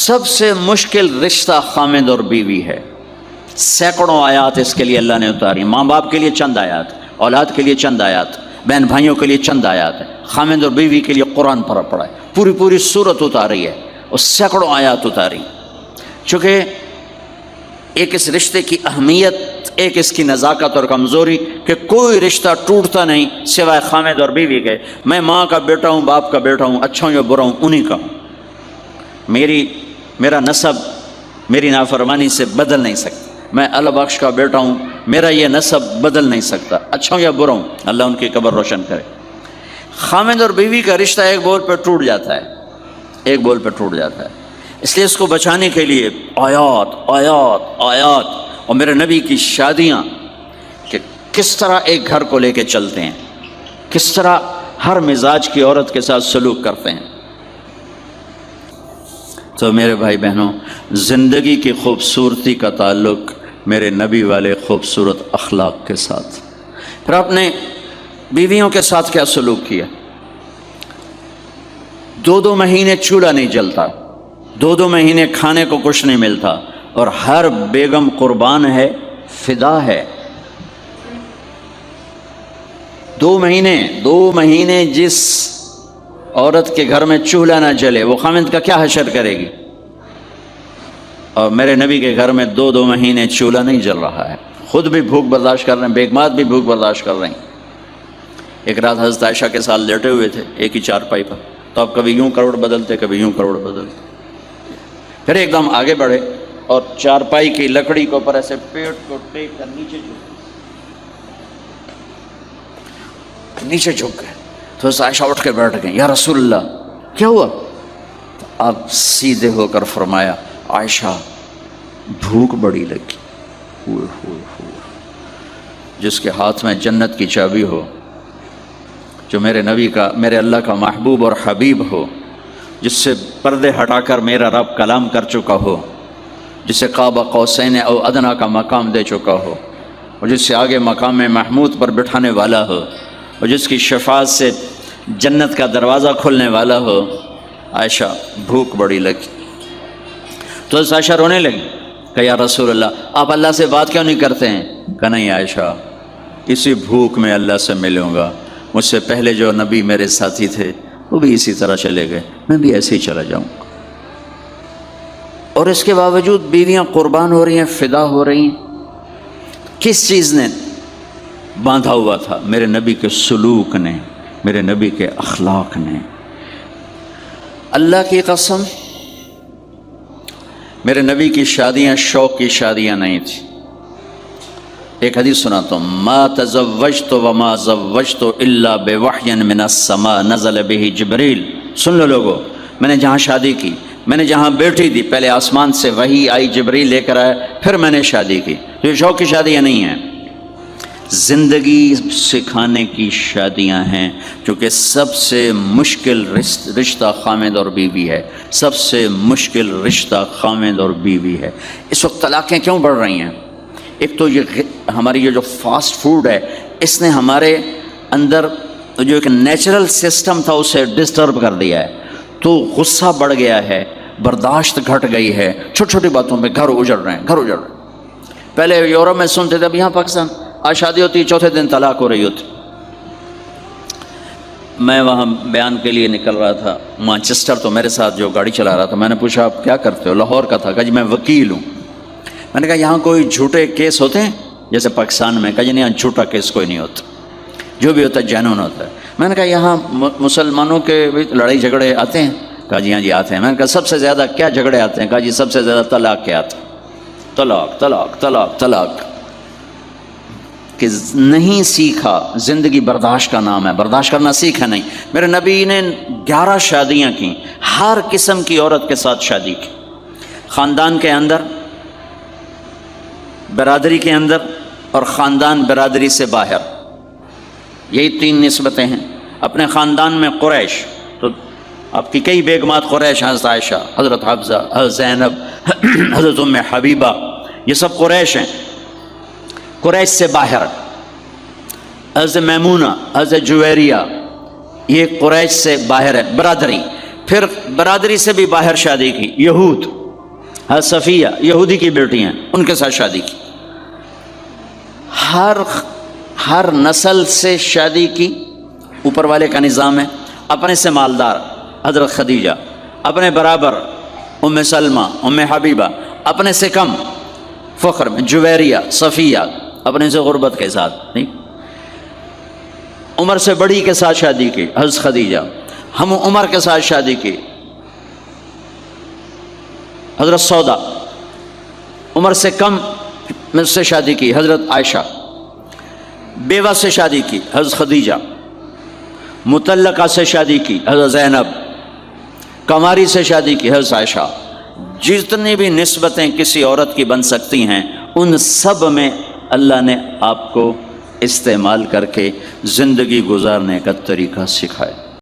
سب سے مشکل رشتہ خامد اور بیوی ہے. سینکڑوں آیات اس کے لیے اللہ نے اتاری. ماں باپ کے لیے چند آیات، اولاد کے لیے چند آیات، بہن بھائیوں کے لیے چند آیات ہے. خامد اور بیوی کے لیے قرآن پڑھا ہے، پوری سورت اتاری ہے اور سینکڑوں آیات اتاری. چونکہ ایک اس رشتے کی اہمیت، ایک اس کی نزاکت اور کمزوری کہ کوئی رشتہ ٹوٹتا نہیں سوائے خامد اور بیوی کے. میں ماں کا بیٹا ہوں، باپ کا بیٹا ہوں، اچھا ہوں یا برا ہوں، انہی کا ہوں. میرا نسب میری نافرمانی سے بدل نہیں سکتا. میں اللہ بخش کا بیٹا ہوں، میرا یہ نسب بدل نہیں سکتا، اچھا ہوں یا برا ہوں. اللہ ان کی قبر روشن کرے. خامد اور بیوی کا رشتہ ایک بول پہ ٹوٹ جاتا ہے، ایک بول پہ ٹوٹ جاتا ہے. اس لیے اس کو بچانے کے لیے آیات آیات آیات. اور میرے نبی کی شادیاں کہ کس طرح ایک گھر کو لے کے چلتے ہیں، کس طرح ہر مزاج کی عورت کے ساتھ سلوک کرتے ہیں. تو میرے بھائی بہنوں، زندگی کی خوبصورتی کا تعلق میرے نبی والے خوبصورت اخلاق کے ساتھ. پھر آپ نے بیویوں کے ساتھ کیا سلوک کیا؟ 2 مہینے چولہا نہیں جلتا، 2 مہینے کھانے کو کچھ نہیں ملتا، اور ہر بیگم قربان ہے، فدا ہے. 2 مہینے جس عورت کے گھر میں چولہا نہ جلے وہ خامد کا کیا حشر کرے گی؟ اور میرے نبی کے گھر میں 2 مہینے چولہا نہیں جل رہا ہے. خود بھی بھوک برداشت کر رہے ہیں، بیگمات بھی بھوک برداشت کر رہے ہیں. ایک رات حضرت عائشہ کے ساتھ لیٹے ہوئے تھے ایک ہی چارپائی پر. تو آپ کبھی یوں کروڑ بدلتے، کبھی یوں کروڑ بدلتے. پھر ایک دم آگے بڑھے اور چارپائی کی لکڑی کو پر ایسے پیٹ کو ٹیک کر نیچے جھک گئے. تو عائشہ اٹھ کے بیٹھ گئے. یا رسول اللہ کیا ہوا؟ تو آپ سیدھے ہو کر فرمایا، عائشہ بھوک بڑی لگی. ہوئے ہوئے ہوئے. جس کے ہاتھ میں جنت کی چابی ہو، جو میرے نبی کا، میرے اللہ کا محبوب اور حبیب ہو، جس سے پردے ہٹا کر میرا رب کلام کر چکا ہو، جسے قاب قوسین او ادنیٰ کا مقام دے چکا ہو، اور جس سے آگے مقام محمود پر بٹھانے والا ہو، اور جس کی شفاعت سے جنت کا دروازہ کھلنے والا ہو. عائشہ بھوک بڑی لگی. تو عائشہ رونے لگی کہ یا رسول اللہ آپ اللہ سے بات کیوں نہیں کرتے ہیں؟ کہ نہیں عائشہ، اسی بھوک میں اللہ سے ملوں گا. مجھ سے پہلے جو نبی میرے ساتھی تھے وہ بھی اسی طرح چلے گئے، میں بھی ایسے ہی چلا جاؤں گا. اور اس کے باوجود بیویاں قربان ہو رہی ہیں، فدا ہو رہی ہیں. کس چیز نے باندھا ہوا تھا؟ میرے نبی کے سلوک نے، میرے نبی کے اخلاق نے. اللہ کی قسم میرے نبی کی شادیاں شوق کی شادیاں نہیں تھیں. ایک حدیث سناتا ہوں، ما تزوجت وما زوجت الا بوحی من السماء نزل به جبریل. سن لو لوگو، میں نے جہاں شادی کی، میں نے جہاں بیٹھی دی، پہلے آسمان سے وحی آئی، جبریل لے کر آیا، پھر میں نے شادی کی. تو یہ شوق کی شادیاں نہیں ہیں، زندگی سکھانے کی شادیاں ہیں. چونکہ سب سے مشکل رشتہ خامد اور بیوی ہے، سب سے مشکل رشتہ خامد اور بیوی ہے. اس وقت طلاقیں کیوں بڑھ رہی ہیں؟ ایک تو یہ ہماری یہ جو فاسٹ فوڈ ہے، اس نے ہمارے اندر جو ایک نیچرل سسٹم تھا اسے ڈسٹرب کر دیا ہے. تو غصہ بڑھ گیا ہے، برداشت گھٹ گئی ہے، چھوٹی چھوٹی باتوں پہ گھر اجڑ رہے ہیں، گھر اجڑ رہے ہیں. پہلے یورپ میں سنتے تھے، اب یہاں پاکستان آج شادی ہوتی، چوتھے دن طلاق ہو رہی ہوتی. میں وہاں بیان کے لیے نکل رہا تھا مانچسٹر، تو میرے ساتھ جو گاڑی چلا رہا تھا، میں نے پوچھا آپ کیا کرتے ہو؟ لاہور کا تھا. کہا جی میں وکیل ہوں. میں نے کہا یہاں کوئی جھوٹے کیس ہوتے ہیں جیسے پاکستان میں؟ کہا جی نہیں، یہاں جھوٹا کیس کوئی نہیں ہوتا، جو بھی ہوتا ہے جنون ہوتا ہے. میں نے کہا یہاں مسلمانوں کے لڑائی جھگڑے آتے ہیں؟ کہا جی ہاں جی آتے ہیں. میں نے کہا سب سے زیادہ کیا جھگڑے آتے ہیں؟ کہا جی سب سے زیادہ طلاق کے آتے ہیں. طلاق طلاق طلاق طلاق. کہ نہیں سیکھا، زندگی برداشت کا نام ہے، برداشت کرنا سیکھا نہیں. میرے نبی نے 11 شادیاں کی، ہر قسم کی عورت کے ساتھ شادی کی. خاندان کے اندر، برادری کے اندر، اور خاندان برادری سے باہر. یہی 3 نسبتیں ہیں. اپنے خاندان میں قریش، تو آپ کی کئی بیگمات قریش، حضرت عائشہ، حضرت حفصہ، حضرت زینب، حضرت ام حبیبہ، یہ سب قریش ہیں. قریش سے باہر حضرت میمونہ، حضرت جویریہ، یہ قریش سے باہر ہے برادری. پھر برادری سے بھی باہر شادی کی، یہود، صفیہ یہودی کی بیٹی ہیں، ان کے ساتھ شادی کی۔ ہر نسل سے شادی کی، اوپر والے کا نظام ہے۔ اپنے سے مالدار حضرت خدیجہ، اپنے برابر ام سلمہ، ام حبیبہ، اپنے سے کم فخر میں جویریہ، صفیہ، اپنے سے غربت کے ساتھ نہیں۔ عمر سے بڑی کے ساتھ شادی کی حضرت خدیجہ، ہم عمر کے ساتھ شادی کی حضرت سودا، عمر سے کم سے شادی کی حضرت عائشہ، بیوہ سے شادی کی حضرت خدیجہ، مطلقہ سے شادی کی حضرت زینب، کماری سے شادی کی حضرت عائشہ۔ جتنی بھی نسبتیں کسی عورت کی بن سکتی ہیں، ان سب میں اللہ نے آپ کو استعمال کر کے زندگی گزارنے کا طریقہ سکھایا۔